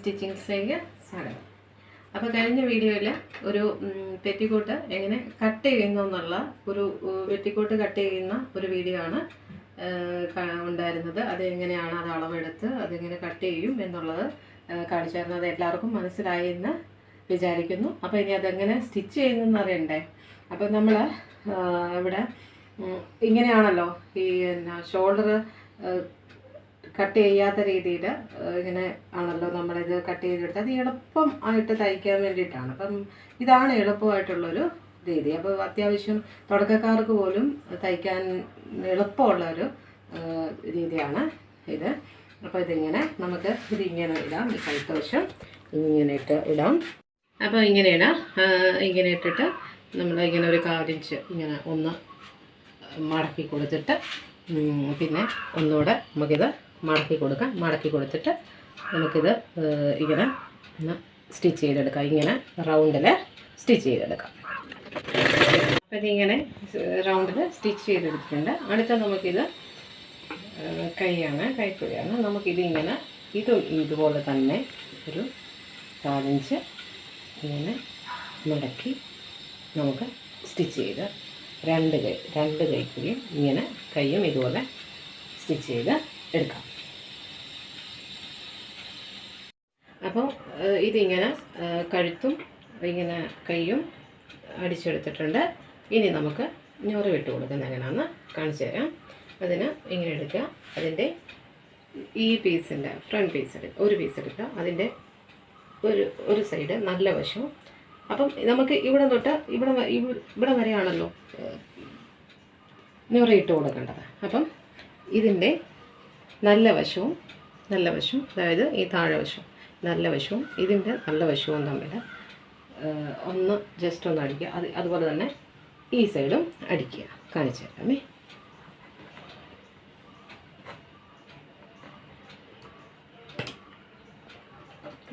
സ്റ്റിച്ചിങ്സിലേക്ക് സ്വാഗതം. അപ്പോൾ കഴിഞ്ഞ വീഡിയോയിൽ ഒരു പെറ്റിക്കോട്ട് എങ്ങനെ കട്ട് ചെയ്യുന്നു എന്നുള്ള ഒരു പെറ്റിക്കോട്ട് കട്ട് ചെയ്യുന്ന ഒരു വീഡിയോ ആണ് ഉണ്ടായിരുന്നത്. അത് എങ്ങനെയാണ് അത് അളവെടുത്ത് അതെങ്ങനെ കട്ട് ചെയ്യും എന്നുള്ളത് കാണിച്ചു തരുന്നത്. അത് എല്ലാവർക്കും മനസ്സിലായി എന്ന് വിചാരിക്കുന്നു. അപ്പോൾ ഇനി അതെങ്ങനെ സ്റ്റിച്ച് ചെയ്യുന്നതെന്ന് അറിയണ്ടേ. അപ്പോൾ നമ്മൾ ഇവിടെ ഇങ്ങനെയാണല്ലോ ഈ ഷോൾഡർ കട്ട് ചെയ്യാത്ത രീതിയിൽ ഇങ്ങനെ ആണല്ലോ നമ്മളിത് കട്ട് ചെയ്തെടുത്ത് അത് എളുപ്പം ആയിട്ട് തയ്ക്കാൻ വേണ്ടിയിട്ടാണ്. അപ്പം ഇതാണ് എളുപ്പമായിട്ടുള്ളൊരു രീതി. അപ്പോൾ അത്യാവശ്യം തുടക്കക്കാർക്ക് പോലും തയ്ക്കാൻ എളുപ്പമുള്ളൊരു രീതിയാണ് ഇത്. അപ്പോൾ ഇതിങ്ങനെ നമുക്ക് ഇതിങ്ങനെ ഇടാം. ഈ കൈക്കവശം ഇങ്ങനെ ഇട്ട് ഇടാം. അപ്പോൾ ഇങ്ങനെ ഇടാം. ഇങ്ങനെ ഇട്ടിട്ട് നമ്മൾ ഇങ്ങനെ ഒരു 1/4 ഇഞ്ച് ഇങ്ങനെ ഒന്ന് മടക്കി കൊടുത്തിട്ട് പിന്നെ ഒന്നുകൂടെ നമുക്കിത് മടക്കി കൊടുക്കാം. മടക്കി കൊടുത്തിട്ട് നമുക്കിത് ഇങ്ങനെ ഒന്ന് സ്റ്റിച്ച് ചെയ്തെടുക്കാം. ഇങ്ങനെ റൗണ്ടിൽ സ്റ്റിച്ച് ചെയ്തെടുക്കാം. അപ്പോൾ ഇതിങ്ങനെ റൗണ്ടിൽ സ്റ്റിച്ച് ചെയ്തെടുത്തിട്ടുണ്ട്. അടുത്ത നമുക്കിത് കൈക്കുഴിയാണ്. നമുക്കിതിങ്ങനെ ഇതുപോലെ തന്നെ ഒരു 1/4 ഇഞ്ച് ഇങ്ങനെ മടക്കി നമുക്ക് സ്റ്റിച്ച് ചെയ്ത് രണ്ട് കൈക്കുഴിയും ഇങ്ങനെ കൈയും ഇതുപോലെ സ്റ്റിച്ച് ചെയ്ത് എടുക്കാം. അപ്പോൾ ഇതിങ്ങനെ കഴുത്തും ഇങ്ങനെ കൈയും അടിച്ചെടുത്തിട്ടുണ്ട്. ഇനി നമുക്ക് ഞൊറി വിട്ട് കൊടുക്കുന്നത് എങ്ങനെയാണെന്ന് കാണിച്ചു തരാം. അതിന് ഇങ്ങനെ എടുക്കുക. അതിൻ്റെ ഈ പീസിൻ്റെ ഫ്രണ്ട് പീസ് എടുക്കുക. ഒരു പീസ് എടുക്കുക. അതിൻ്റെ ഒരു സൈഡ് നല്ല വശവും. അപ്പം നമുക്ക് ഇവിടെ തൊട്ട് ഇവിടെ വരെയാണല്ലോ ഞൊറി ഇട്ട് കൊടുക്കേണ്ടത്. അപ്പം ഇതിൻ്റെ നല്ല വശവും അതായത് ഈ താഴെ വശവും നല്ല വശവും ഇതിൻ്റെ നല്ല വശവും തമ്മിൽ ഒന്ന് ജസ്റ്റ് ഒന്ന് അടിക്കുക. അതുപോലെ തന്നെ ഈ സൈഡും അടിക്കുക. കാണിച്ചു തരാമേ.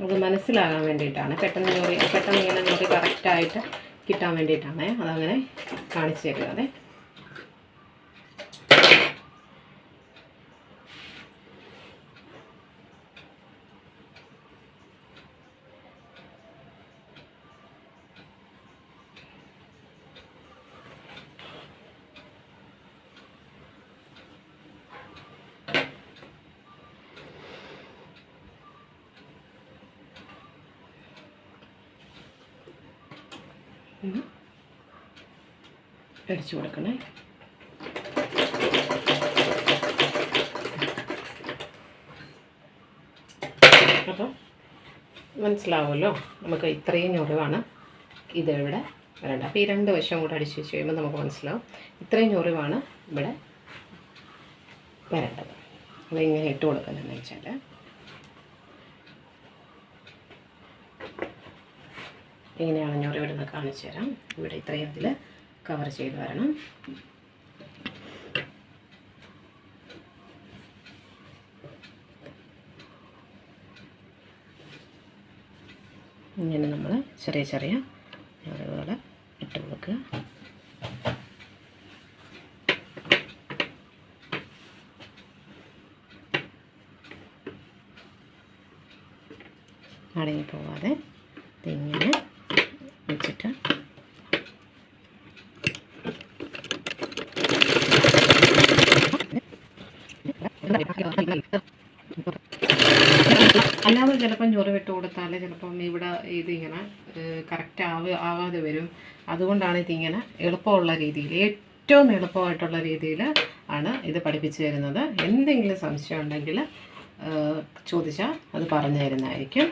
അത് മനസ്സിലാകാൻ വേണ്ടിയിട്ടാണ്. പെട്ടെന്ന് ഇങ്ങനെ ഞൊറി കറക്റ്റായിട്ട് കിട്ടാൻ വേണ്ടിയിട്ടാണ് അതങ്ങനെ കാണിച്ചു തരുന്നത്. അടിച്ചു കൊടുക്കണേ. അപ്പോൾ മനസ്സിലാവുമല്ലോ. നമുക്ക് ഇത്രയും ഞൊറിവാണ് ഇതിവിടെ വരേണ്ടത്. അപ്പോൾ ഈ 2 വശം കൂടെ അടിച്ച് വെച്ച് കഴിയുമ്പോൾ നമുക്ക് മനസ്സിലാവും ഇത്രയും ഞൊറിവാണ് ഇവിടെ വരേണ്ടത്. അപ്പോൾ ഇങ്ങനെ ഇട്ട് കൊടുക്കുന്നതെന്ന് വെച്ചാൽ ഇങ്ങനെയാണ് ഞൊറി ഇവിടുന്ന് കാണിച്ചു തരാം. ഇവിടെ ഇത്രയും ഇതിൽ കവർ ചെയ്ത് വരണം. ഇങ്ങനെ നമ്മൾ ചെറിയ ഞൊറികൾ ഇട്ട് കൊടുക്കുക. മടങ്ങി പോവാതെ ഇങ്ങനെ വെച്ചിട്ട് അല്ലാതെ ചിലപ്പം ഞൊറി വിട്ട് കൊടുത്താൽ ചിലപ്പം ഇവിടെ ഇതിങ്ങനെ കറക്റ്റ് ആവാതെ വരും. അതുകൊണ്ടാണ് ഇതിങ്ങനെ എളുപ്പമുള്ള രീതിയിൽ, ഏറ്റവും എളുപ്പമായിട്ടുള്ള രീതിയിൽ ആണ് ഇത് പഠിപ്പിച്ചു തരുന്നത്. എന്തെങ്കിലും സംശയം ഉണ്ടെങ്കിൽ ചോദിച്ചാൽ അത് പറഞ്ഞു തരുന്നതായിരിക്കും.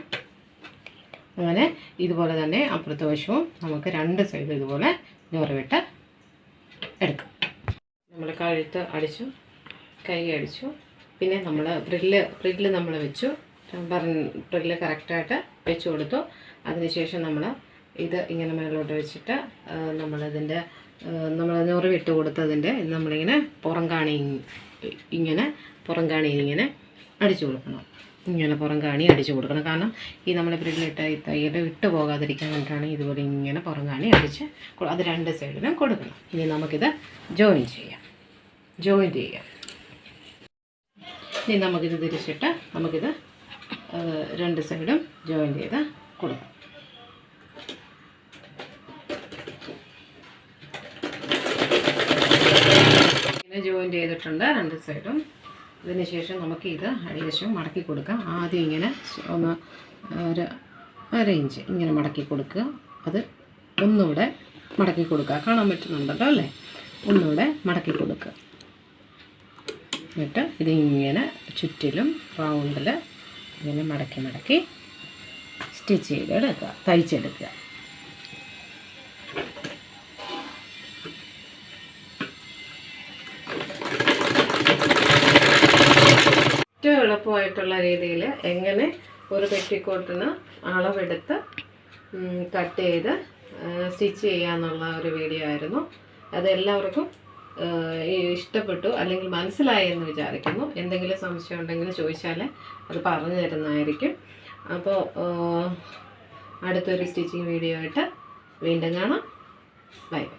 അങ്ങനെ ഇതുപോലെ തന്നെ അപ്പുറത്തെ വശവും നമുക്ക് 2 സൈഡും ഇതുപോലെ ഞൊറി വിട്ട് എടുക്കാം. നമ്മൾ കഴുത്ത് അടിച്ചു, കൈ അടിച്ചു, പിന്നെ നമ്മൾ ഫ്രില്ല് നമ്മൾ വെച്ചു. ഫ്രില്ല് കറക്റ്റായിട്ട് വെച്ച് കൊടുത്തു. അതിനുശേഷം നമ്മൾ ഇത് ഇങ്ങനെ മേലോട്ട് വെച്ചിട്ട് നമ്മൾ ഞൊറി വിട്ട് കൊടുത്തതിൻ്റെ നമ്മളിങ്ങനെ പുറം കാണി ഇങ്ങനെ അടിച്ചു കൊടുക്കണം. ഇങ്ങനെ പുറം കാണി അടിച്ചു കൊടുക്കണം. കാരണം ഈ നമ്മൾ ഫ്രില്ലിട്ട് ഈ തയ്യൽ വിട്ട് പോകാതിരിക്കാൻ വേണ്ടിയിട്ടാണ് ഇതുപോലെ ഇങ്ങനെ പുറം കാണി അടിച്ച് അത് 2 സൈഡിലും കൊടുക്കണം. ഇനി നമുക്കിത് ജോയിൻ ചെയ്യാം. ഇനി നമുക്കിത് തിരിച്ചിട്ട് നമുക്കിത് രണ്ട് സൈഡും ജോയിൻ ചെയ്ത് കൊടുക്കാം. ഇങ്ങനെ ജോയിൻ ചെയ്തിട്ടുണ്ട് രണ്ട് സൈഡും. അതിന് ശേഷം നമുക്ക് ഇത് അടിവശം മടക്കി കൊടുക്കാം. ആദ്യം ഇങ്ങനെ ഒന്ന് ഒരു 1/2 ഇഞ്ച് ഇങ്ങനെ മടക്കി കൊടുക്കുക. അത് ഒന്നുകൂടെ മടക്കി കൊടുക്കുക. കാണാൻ പറ്റുന്നുണ്ടല്ലോ അല്ലേ? ഒന്നുകൂടെ മടക്കി കൊടുക്കുക. എന്നിട്ട് ഇതിങ്ങനെ ചുറ്റിലും റൗണ്ടിൽ ഇങ്ങനെ മടക്കി സ്റ്റിച്ച് ചെയ്തെടുക്കുക, തയ്ച്ചെടുക്കുക. ഏറ്റവും എളുപ്പമായിട്ടുള്ള രീതിയിൽ എങ്ങനെ ഒരു പെറ്റിക്കോട്ടിന് അളവെടുത്ത് കട്ട് ചെയ്ത് സ്റ്റിച്ച് ചെയ്യാന്നുള്ള ഒരു വീഡിയോ ആയിരുന്നു. അതെല്ലാവർക്കും ഇഷ്ടപ്പെട്ടു അല്ലെങ്കിൽ മനസ്സിലായി എന്ന് വിചാരിക്കുന്നു. എന്തെങ്കിലും സംശയം ഉണ്ടെങ്കിൽ ചോദിച്ചാൽ അത് പറഞ്ഞു തരുന്നതായിരിക്കും. അപ്പോൾ അടുത്തൊരു സ്റ്റിച്ചിങ് വീഡിയോ ആയിട്ട് വീണ്ടും കാണാം. Bye bye.